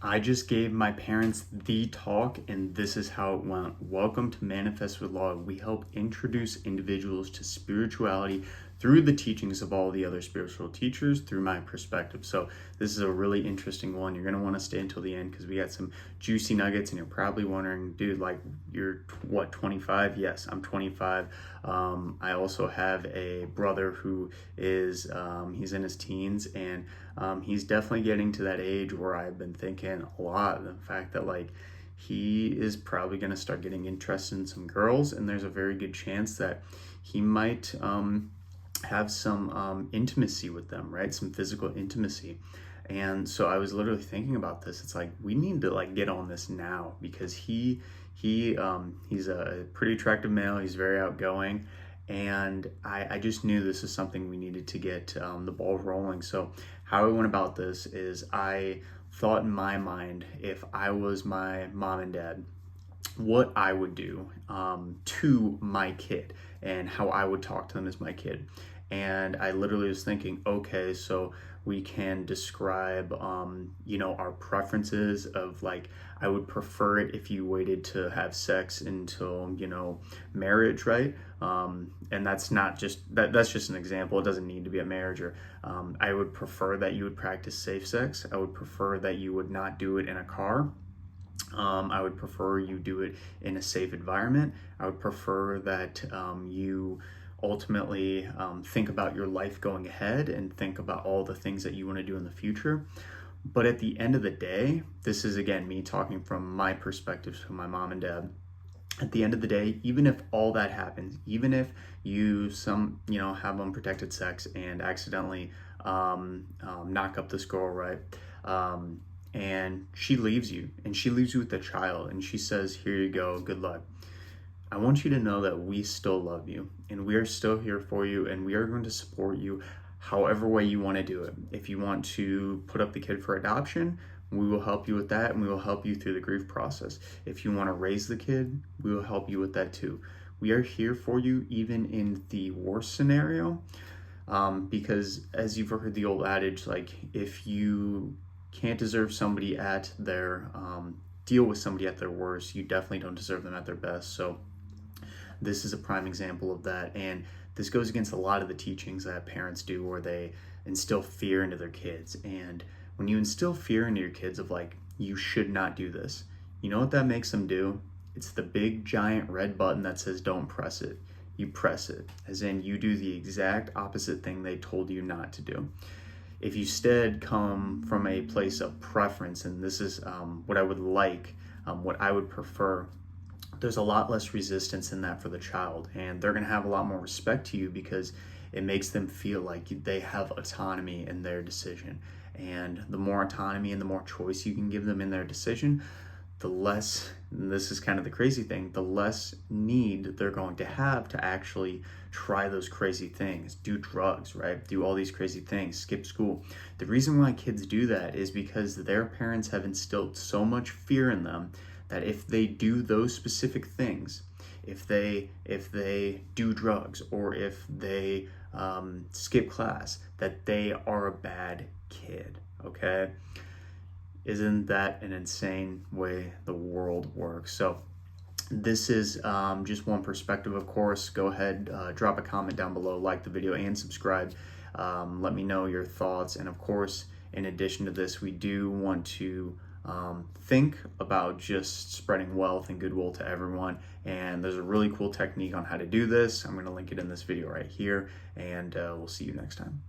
I just gave my parents the talk, and this is how it went. Welcome to Manifest with Law. We help introduce individuals to spirituality through the teachings of all the other spiritual teachers through my perspective. So this is a really interesting one. You're going to want to stay until the end because we got some juicy nuggets, and you're probably wondering, dude, like, you're what, 25? Yes, I'm 25. I also have a brother who is he's in his teens, and he's definitely getting to that age where I've been thinking a lot. The fact that, like, he is probably going to start getting interested in some girls, and there's a very good chance that he might have some intimacy with them, right? Some physical intimacy. And so I was literally thinking about this. It's like, we need to, like, get on this now, because he's a pretty attractive male. He's very outgoing, and I just knew this is something we needed to get the ball rolling. So how I went about this is I thought in my mind, if I was my mom and dad, what I would do to my kid and how I would talk to them as my kid. And I literally was thinking, okay, so we can describe, our preferences of, like, I would prefer it if you waited to have sex until, marriage, right? And that's not just, that's just an example. It doesn't need to be a marriage. Or I would prefer that you would practice safe sex. I would prefer that you would not do it in a car. I would prefer you do it in a safe environment. I would prefer that you ultimately think about your life going ahead and think about all the things that you want to do in the future. But at the end of the day, this is, again, me talking from my perspective to my mom and dad. At the end of the day, even if all that happens, even if you have unprotected sex and accidentally knock up this girl, right? And she leaves you with the child, and she says, here you go, good luck. I want you to know that we still love you, and we are still here for you, and we are going to support you however way you want to do it. If you want to put up the kid for adoption, we will help you with that, and we will help you through the grief process. If you want to raise the kid, we will help you with that too. We are here for you even in the worst scenario, because as you've heard the old adage, like, if you can't deserve somebody at their deal with somebody at their worst, you definitely don't deserve them at their best. So this is a prime example of that, and this goes against a lot of the teachings that parents do, where they instill fear into their kids. And when you instill fear into your kids of, like, you should not do this, you know what that makes them do? It's the big giant red button that says don't press it. You press it, as in you do the exact opposite thing they told you not to do. If you instead come from a place of preference, and this is what I would like, what I would prefer, there's a lot less resistance in that for the child, and they're going to have a lot more respect to you because it makes them feel like they have autonomy in their decision. And the more autonomy and the more choice you can give them in their decision, the less, and this is kind of the crazy thing, the less need they're going to have to actually try those crazy things, do drugs, right? Do all these crazy things, skip school. The reason why kids do that is because their parents have instilled so much fear in them that if they do those specific things, if they do drugs, or if they skip class, that they are a bad kid, okay? Isn't that an insane way the world works? So this is just one perspective, of course. Go ahead, drop a comment down below, like the video, and subscribe. Let me know your thoughts. And of course, in addition to this, we do want to think about just spreading wealth and goodwill to everyone. And there's a really cool technique on how to do this. I'm going to link it in this video right here, and we'll see you next time.